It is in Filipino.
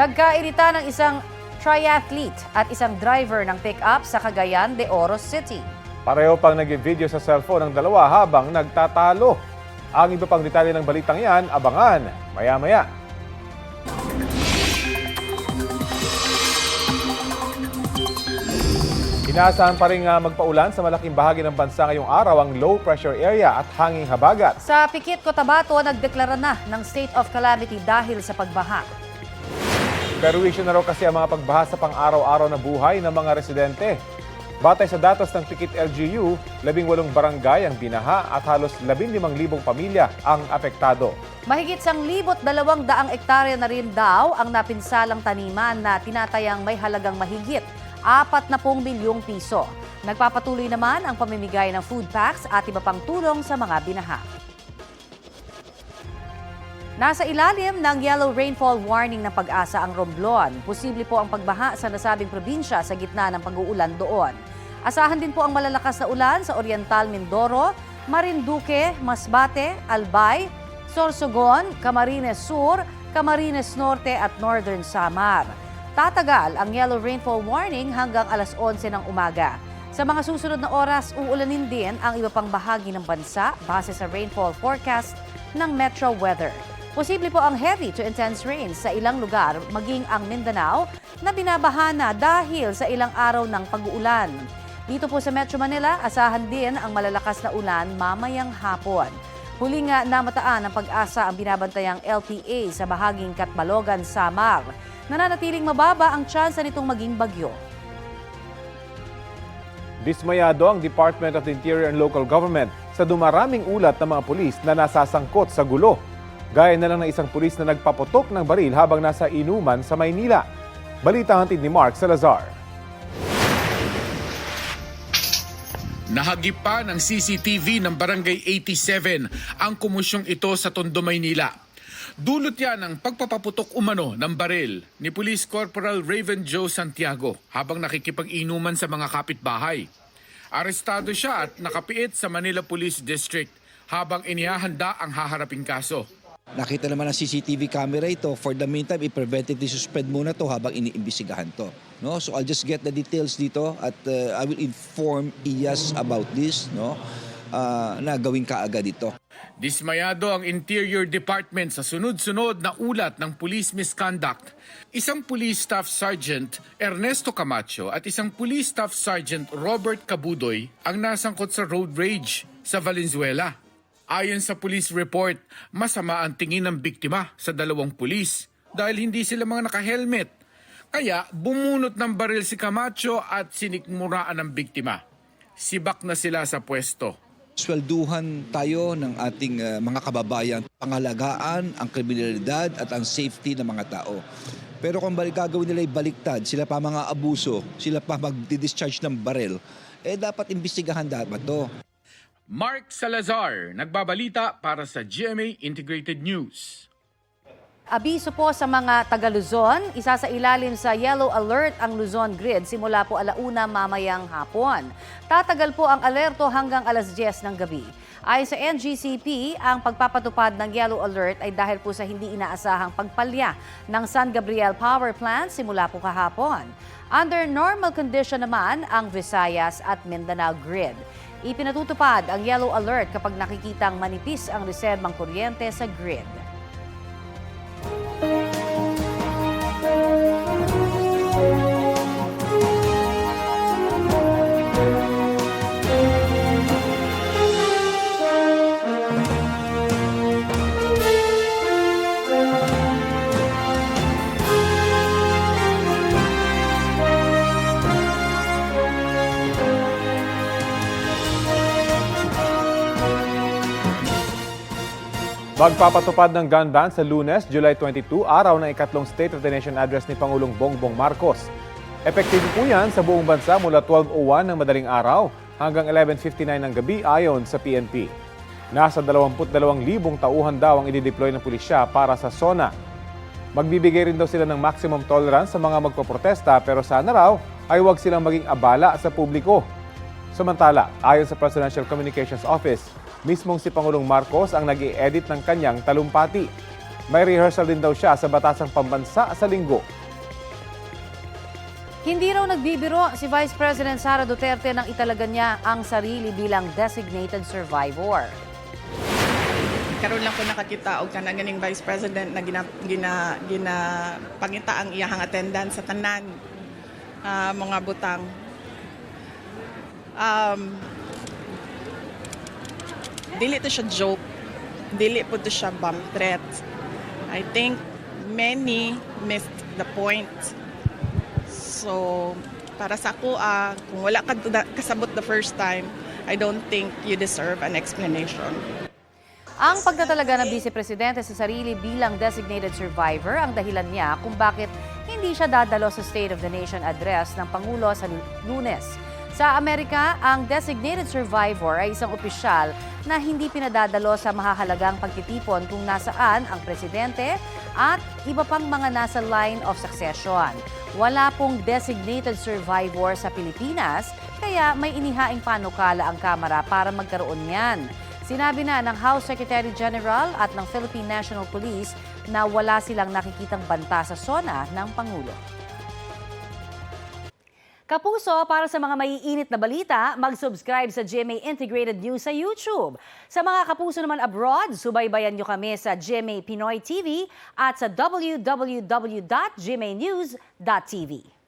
Nagkairita ng isang triathlete at isang driver ng pick-up sa Cagayan de Oro City. Pareho pang nag-video sa cellphone ng dalawa habang nagtatalo. Ang iba pang detalye ng balitang yan, abangan maya-maya. Inaasahan pa rin magpaulan sa malaking bahagi ng bansa ngayong araw ang low pressure area at hanging habagat. Sa Pikit, Cotabato, nagdeklara na ng state of calamity dahil sa pagbaha. Perwisyo na raw kasi ang mga pagbaha sa pang-araw-araw na buhay ng mga residente. Batay sa datos ng Pikit LGU, 18 barangay ang binaha at halos 15,000 pamilya ang apektado. Mahigit 1,200 ektarya na rin daw ang napinsalang taniman na tinatayang may halagang mahigit 40 milyong piso. Nagpapatuloy naman ang pamimigay ng food packs at iba pang tulong sa mga binaha. Nasa ilalim ng yellow rainfall warning ng Pag-asa ang Romblon. Posible po ang pagbaha sa nasabing probinsya sa gitna ng pag-uulan doon. Asahan din po ang malalakas na ulan sa Oriental Mindoro, Marinduque, Masbate, Albay, Sorsogon, Camarines Sur, Camarines Norte at Northern Samar. Tatagal ang yellow rainfall warning hanggang alas 11 ng umaga. Sa mga susunod na oras, uulanin din ang iba pang bahagi ng bansa base sa rainfall forecast ng Metro Weather. Posible po ang heavy to intense rains sa ilang lugar, maging ang Mindanao na binabaha na dahil sa ilang araw ng pag-uulan. Dito po sa Metro Manila, asahan din ang malalakas na ulan mamayang hapon. Huli nga namataan ng Pag-asa ang binabantayang LPA sa bahaging Catbalogan, Samar. Nananatiling mababa ang tsansa nitong maging bagyo. Dismayado ang Department of the Interior and Local Government sa dumaraming ulat ng mga pulis na nasasangkot sa gulo. Gaya na lang ng isang pulis na nagpaputok ng baril habang nasa inuman sa Maynila. Balita hatid ni Mark Salazar. Nahagip pa ng CCTV ng Barangay 87 ang komisyong ito sa Tondo, Maynila. Dulot yan ng pagpapaputok umano ng baril ni Police Corporal Raven Joe Santiago habang nakikipag-inuman sa mga kapitbahay. Arestado siya at nakapiit sa Manila Police District habang inihahanda ang haharaping kaso. Nakita naman ang CCTV camera ito. For the meantime, i-preventively suspend muna to habang iniimbestigahan to. No? So I'll just get the details dito at I will inform IAS about this, no? Na gawin kaagad ito. Dismayado ang Interior Department sa sunod-sunod na ulat ng police misconduct. Isang Police Staff Sergeant Ernesto Camacho at isang Police Staff Sergeant Robert Cabudoy ang nasangkot sa road rage sa Valenzuela. Ayon sa police report, masama ang tingin ng biktima sa dalawang pulis dahil hindi sila mga naka-helmet. Kaya bumunot ng baril si Camacho at sinikmuraan ng biktima. Sibak na sila sa pwesto. Swelduhan tayo ng ating mga kababayan, pangalagaan ang kriminalidad at ang safety ng mga tao. Pero kung gagawin nila ay baliktad, sila pa mga abuso, sila pa magdi-discharge ng baril, dapat imbestigahan dapat to. Mark Salazar, nagbabalita para sa GMA Integrated News. Abiso po sa mga taga-Luzon, isa sa ilalim sa yellow alert ang Luzon Grid simula po 1:00 mamayang hapon. Tatagal po ang alerto hanggang alas 10 ng gabi. Ayon sa NGCP, ang pagpapatupad ng yellow alert ay dahil po sa hindi inaasahang pagpalya ng San Gabriel Power Plant simula po kahapon. Under normal condition naman ang Visayas at Mindanao Grid. Ipinatutupad ang yellow alert kapag nakikitang manipis ang reserbang kuryente sa grid. Magpapatupad ng gun ban sa Lunes, July 22, araw ng ikatlong State of the Nation address ni Pangulong Bongbong Marcos. Epektibo po yan sa buong bansa mula 12:01 ng madaling araw hanggang 11:59 ng gabi ayon sa PNP. Nasa 22,000 tauhan daw ang idideploy ng pulisya para sa SONA. Magbibigay rin daw sila ng maximum tolerance sa mga magpoprotesta pero sana raw ay huwag silang maging abala sa publiko. Samantala, ayon sa Presidential Communications Office, mismong si Pangulong Marcos ang nag-i-edit ng kanyang talumpati. May rehearsal din daw siya sa batasang pambansa sa linggo. Hindi raw nagbibiro si Vice President Sara Duterte nang italaga niya ang sarili bilang designated survivor. Karon lang ko nakakita og kanang ganing Vice President na pangita ang iyahang attendance sa tanan mga butang. Dili to siya joke. Dili po to siya bomb threat. I think many missed the point. So, para sa ako, kung wala ka kasabot the first time, I don't think you deserve an explanation. Ang pagtatalaga ng Vice Presidente sa sarili bilang designated survivor ang dahilan niya kung bakit hindi siya dadalo sa State of the Nation address ng Pangulo sa Lunes. Sa Amerika, ang designated survivor ay isang opisyal na hindi pinadadalo sa mahahalagang pagtitipon kung nasaan ang presidente at iba pang mga nasa line of succession. Wala pong designated survivor sa Pilipinas, kaya may inihaing panukala ang Kamara para magkaroon niyan. Sinabi na ng House Secretary General at ng Philippine National Police na wala silang nakikitang banta sa SONA ng Pangulo. Kapuso, para sa mga maiinit na balita, mag-subscribe sa GMA Integrated News sa YouTube. Sa mga kapuso naman abroad, subaybayan nyo kami sa GMA Pinoy TV at sa www.gmanews.tv.